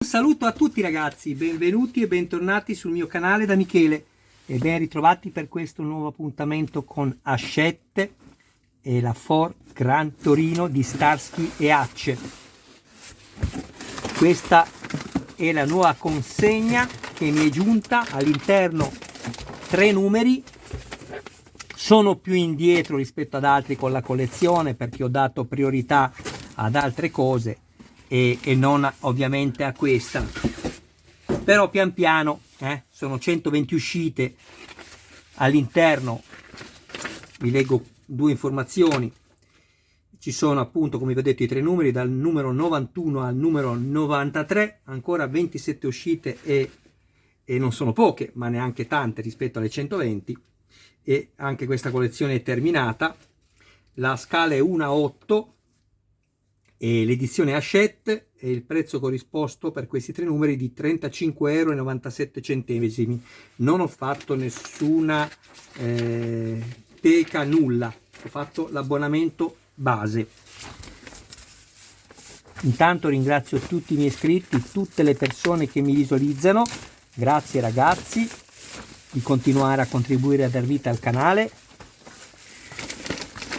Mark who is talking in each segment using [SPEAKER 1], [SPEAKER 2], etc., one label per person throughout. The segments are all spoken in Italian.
[SPEAKER 1] Un saluto a tutti ragazzi, benvenuti e bentornati sul mio canale da Michele e ben ritrovati per questo nuovo appuntamento con Hachette e la Ford Gran Torino di Starsky e Hutch. Questa è la nuova consegna che mi è giunta, all'interno 3 numeri. Sono più indietro rispetto ad altri con la collezione perché ho dato priorità ad altre cose e non ovviamente a questa, però pian piano sono 120 uscite all'interno. Vi leggo 2 informazioni. Ci sono appunto, come vi ho detto, i 3 numeri dal numero 91 al numero 93, ancora 27 uscite e non sono poche ma neanche tante rispetto alle 120, e anche questa collezione è terminata. La scala è 1 a 8 e l'edizione Hachette, e il prezzo corrisposto per questi 3 numeri di 35,97 €. Non ho fatto nessuna teca, nulla, ho fatto l'abbonamento base. Intanto ringrazio tutti i miei iscritti, tutte le persone che mi visualizzano. Grazie ragazzi di continuare a contribuire a dar vita al canale.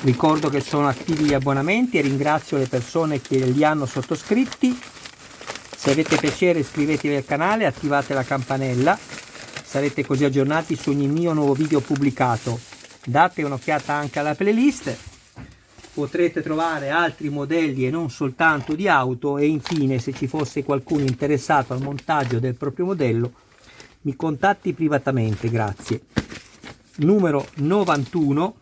[SPEAKER 1] Ricordo che sono attivi gli abbonamenti e ringrazio le persone che li hanno sottoscritti. Se avete piacere iscrivetevi al canale e attivate la campanella, sarete così aggiornati su ogni mio nuovo video pubblicato. Date un'occhiata anche alla playlist, potrete trovare altri modelli e non soltanto di auto. E infine, se ci fosse qualcuno interessato al montaggio del proprio modello, mi contatti privatamente, grazie. Numero 91.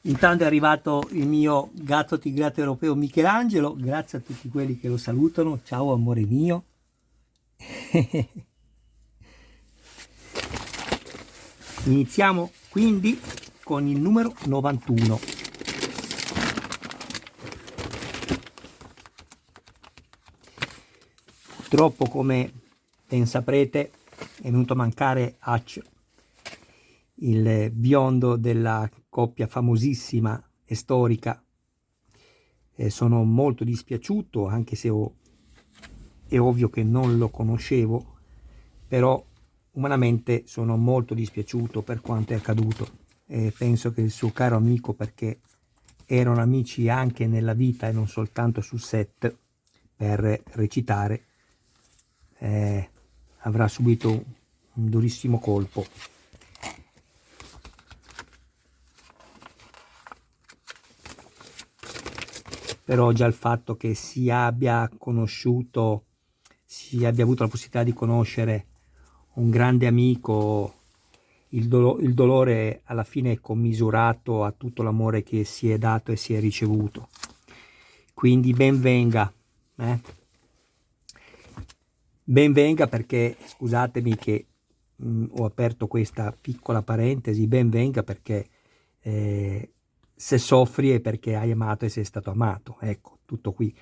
[SPEAKER 1] Intanto è arrivato il mio gatto tigrato europeo Michelangelo, grazie a tutti quelli che lo salutano. Ciao amore mio. Iniziamo quindi con il numero 91. Purtroppo, come ben saprete, è venuto a mancare Hutch, il biondo della coppia famosissima e storica. Sono molto dispiaciuto, anche se è ovvio che non lo conoscevo, però umanamente sono molto dispiaciuto per quanto è accaduto. Penso che il suo caro amico, perché erano amici anche nella vita e non soltanto sul set per recitare, avrà subito un durissimo colpo. Però già il fatto che si abbia avuto la possibilità di conoscere un grande amico, il dolore alla fine è commisurato a tutto l'amore che si è dato e si è ricevuto. Quindi ben venga, ben venga, perché scusatemi che ho aperto questa piccola parentesi, ben venga perché se soffri è perché hai amato e sei stato amato, ecco, tutto qui.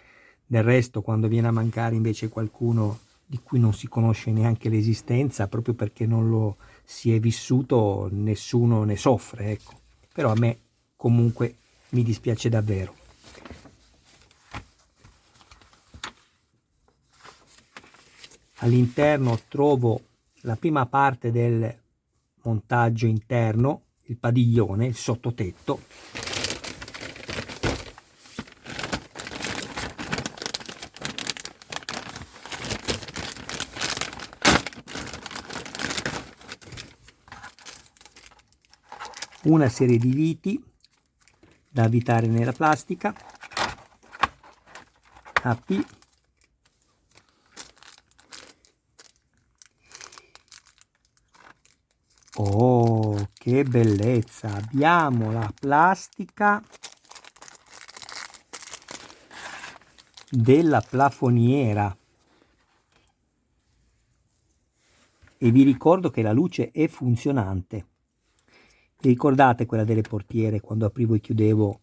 [SPEAKER 1] Del resto, quando viene a mancare invece qualcuno di cui non si conosce neanche l'esistenza, proprio perché non lo si è vissuto, nessuno ne soffre, ecco. Però a me comunque mi dispiace davvero. All'interno trovo la prima parte del montaggio interno, il padiglione, il sottotetto. Una serie di viti da avvitare nella plastica, AP, oh che bellezza, abbiamo la plastica della plafoniera e vi ricordo che la luce è funzionante. Vi ricordate quella delle portiere, quando aprivo e chiudevo,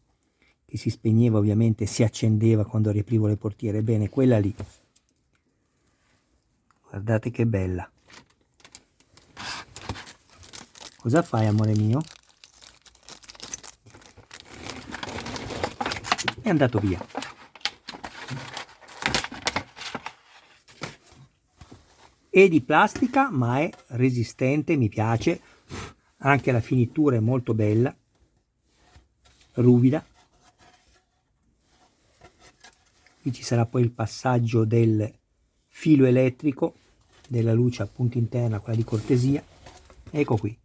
[SPEAKER 1] che si spegneva, ovviamente si accendeva quando riaprivo le portiere? Bene, quella lì, guardate che bella. Cosa fai amore mio? È andato via. È di plastica ma è resistente, mi piace, anche la finitura è molto bella, ruvida. Qui ci sarà poi il passaggio del filo elettrico della luce appunto interna, quella di cortesia. Ecco qui.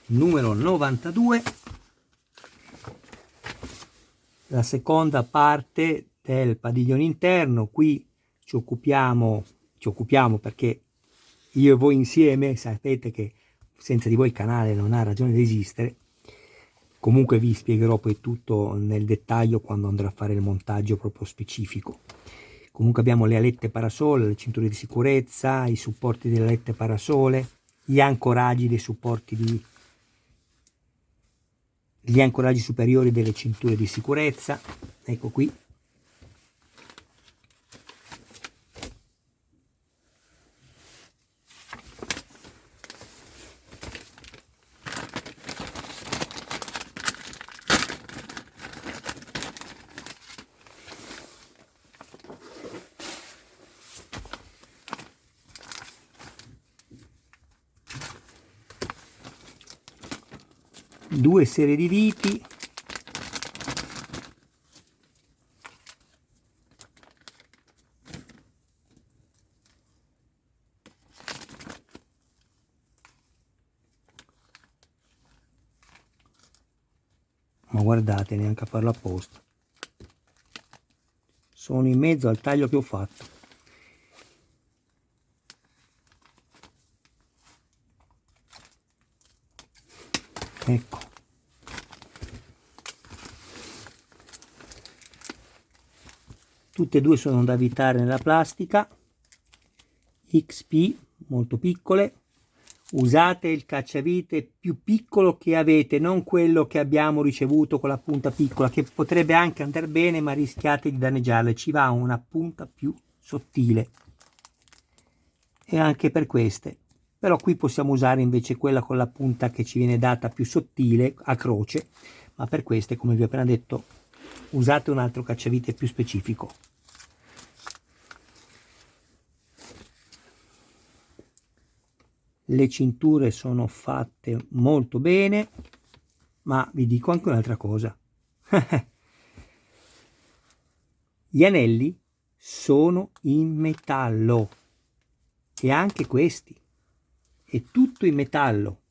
[SPEAKER 1] Numero 92, la seconda parte del padiglione interno. Qui ci occupiamo perché io e voi insieme, sapete che senza di voi il canale non ha ragione di esistere. Comunque vi spiegherò poi tutto nel dettaglio quando andrò a fare il montaggio proprio specifico. Comunque abbiamo le alette parasole, le cinture di sicurezza, i supporti delle alette parasole, gli ancoraggi dei supporti gli ancoraggi superiori delle cinture di sicurezza. Ecco qui. Due serie di viti, ma guardate, neanche a farlo apposta, sono in mezzo al taglio che ho fatto. Ecco, tutte e due sono da avvitare nella plastica XP, molto piccole. Usate il cacciavite più piccolo che avete, non quello che abbiamo ricevuto con la punta piccola, che potrebbe anche andare bene ma rischiate di danneggiarle. Ci va una punta più sottile, e anche per queste. Però qui possiamo usare invece quella con la punta che ci viene data più sottile, a croce, ma per queste, come vi ho appena detto, usate un altro cacciavite più specifico. Le cinture sono fatte molto bene, ma vi dico anche un'altra cosa. Gli anelli sono in metallo, e anche questi. È tutto in metallo.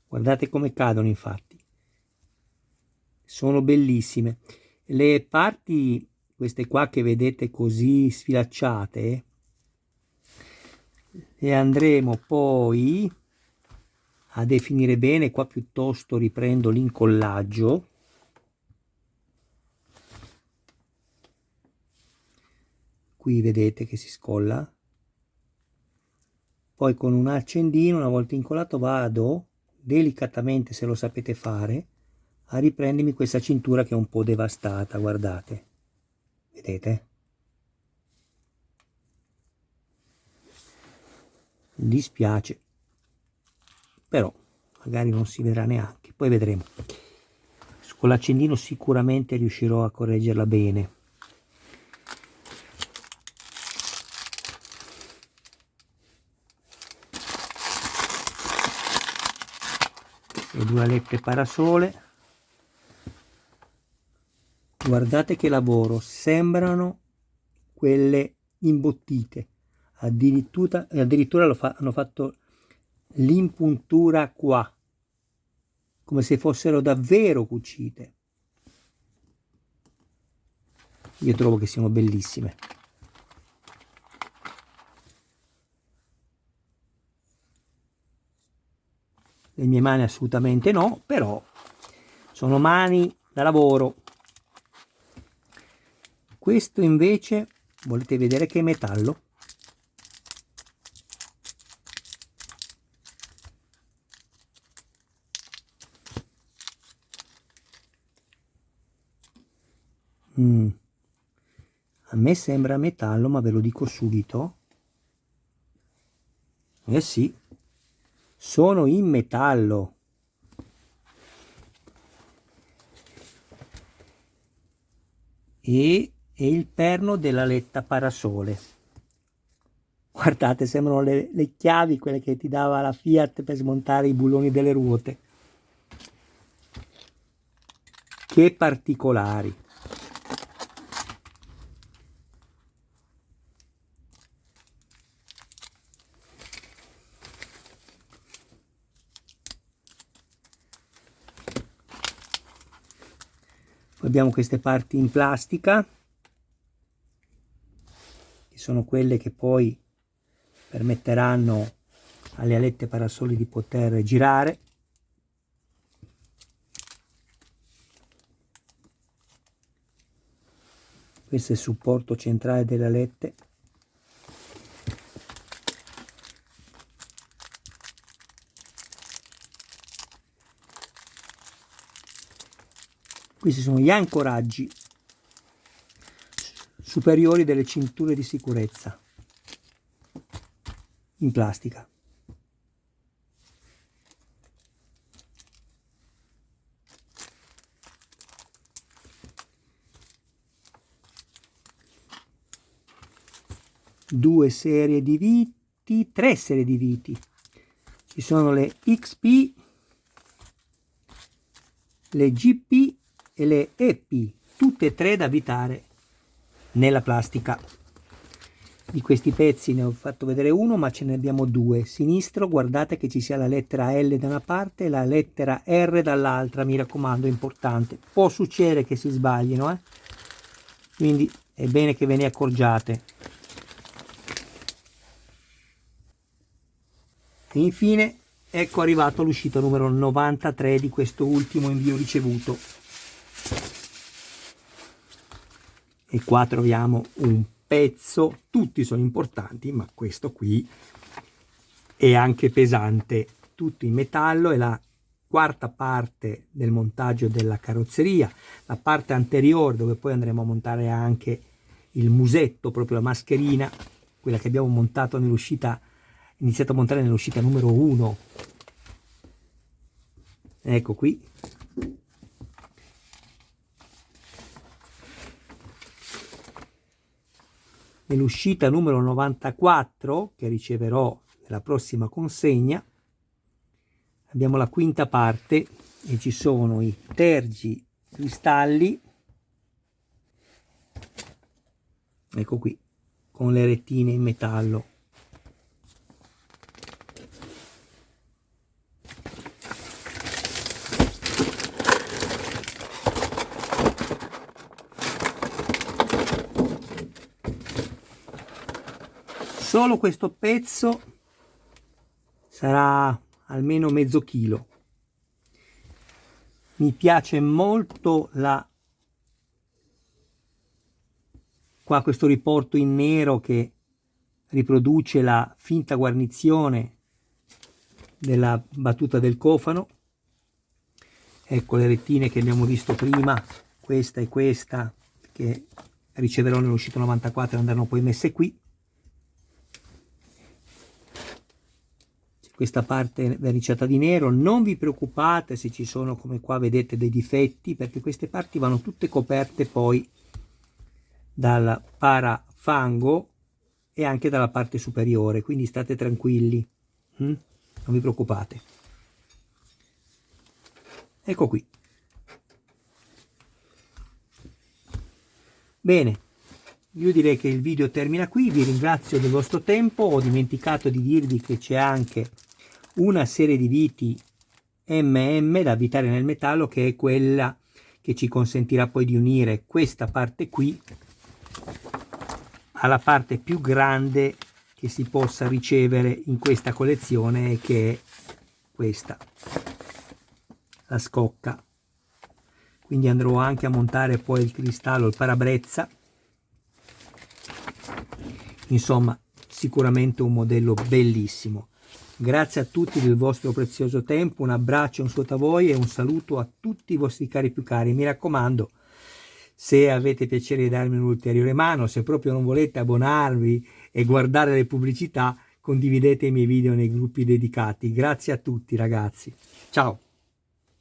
[SPEAKER 1] Guardate come cadono, infatti. Sono bellissime. Le parti, queste qua che vedete così sfilacciate, le andremo poi a definire bene. Qua piuttosto riprendo l'incollaggio. Qui vedete che si scolla. Poi con un accendino, una volta incollato, vado delicatamente, se lo sapete fare, a riprendermi questa cintura che è un po' devastata. Guardate, vedete? Mi dispiace, però magari non si vedrà neanche, poi vedremo. Con l'accendino sicuramente riuscirò a correggerla bene. Le due alette parasole, guardate che lavoro, sembrano quelle imbottite, addirittura hanno fatto l'impuntura qua, come se fossero davvero cucite. Io trovo che siano bellissime. Le mie mani assolutamente no, però sono mani da lavoro. Questo invece, volete vedere che è metallo? A me sembra metallo, ma ve lo dico subito. Eh sì, sono in metallo. E il perno della letta parasole. Guardate, sembrano le chiavi, quelle che ti dava la Fiat per smontare i bulloni delle ruote. Che particolari. Abbiamo queste parti in plastica, che sono quelle che poi permetteranno alle alette parasoli di poter girare. Questo è il supporto centrale delle alette. Questi sono gli ancoraggi superiori delle cinture di sicurezza in plastica. Due serie di viti, tre serie di viti. Ci sono le XP, le GP e le EP, tutte e tre da avvitare nella plastica. Di questi pezzi ne ho fatto vedere uno, ma ce ne abbiamo due. Sinistro, guardate che ci sia la lettera L da una parte e la lettera R dall'altra, mi raccomando, è importante. Può succedere che si sbaglino, quindi è bene che ve ne accorgiate. E infine ecco arrivato all'uscita numero 93 di questo ultimo invio ricevuto. E qua troviamo un pezzo, tutti sono importanti, ma questo qui è anche pesante, tutto in metallo, è la quarta parte del montaggio della carrozzeria, la parte anteriore dove poi andremo a montare anche il musetto, proprio la mascherina, quella che abbiamo montato nell'uscita, iniziato a montare nell'uscita numero 1. Ecco qui. Nell'uscita numero 94, che riceverò nella prossima consegna, abbiamo la quinta parte e ci sono i tergi cristalli, ecco qui, con le rettine in metallo. Solo questo pezzo sarà almeno mezzo chilo. Mi piace molto qua questo riporto in nero che riproduce la finta guarnizione della battuta del cofano. Ecco le rettine che abbiamo visto prima, questa e questa, che riceverò nell'uscita 94 e andranno poi messe qui. Questa parte verniciata di nero, non vi preoccupate se ci sono, come qua vedete, dei difetti, perché queste parti vanno tutte coperte poi dal parafango e anche dalla parte superiore, quindi state tranquilli, non vi preoccupate. Ecco qui. Bene, io direi che il video termina qui, vi ringrazio del vostro tempo. Ho dimenticato di dirvi che c'è anche una serie di viti MM da avvitare nel metallo, che è quella che ci consentirà poi di unire questa parte qui alla parte più grande che si possa ricevere in questa collezione, che è questa, la scocca. Quindi andrò anche a montare poi il cristallo, il parabrezza. Insomma, sicuramente un modello bellissimo. Grazie a tutti del vostro prezioso tempo, un abbraccio, un saluto a voi e un saluto a tutti i vostri cari più cari. Mi raccomando, Se avete piacere di darmi un'ulteriore mano, se proprio non volete abbonarvi e guardare le pubblicità, condividete i miei video nei gruppi dedicati. Grazie a tutti ragazzi. Ciao.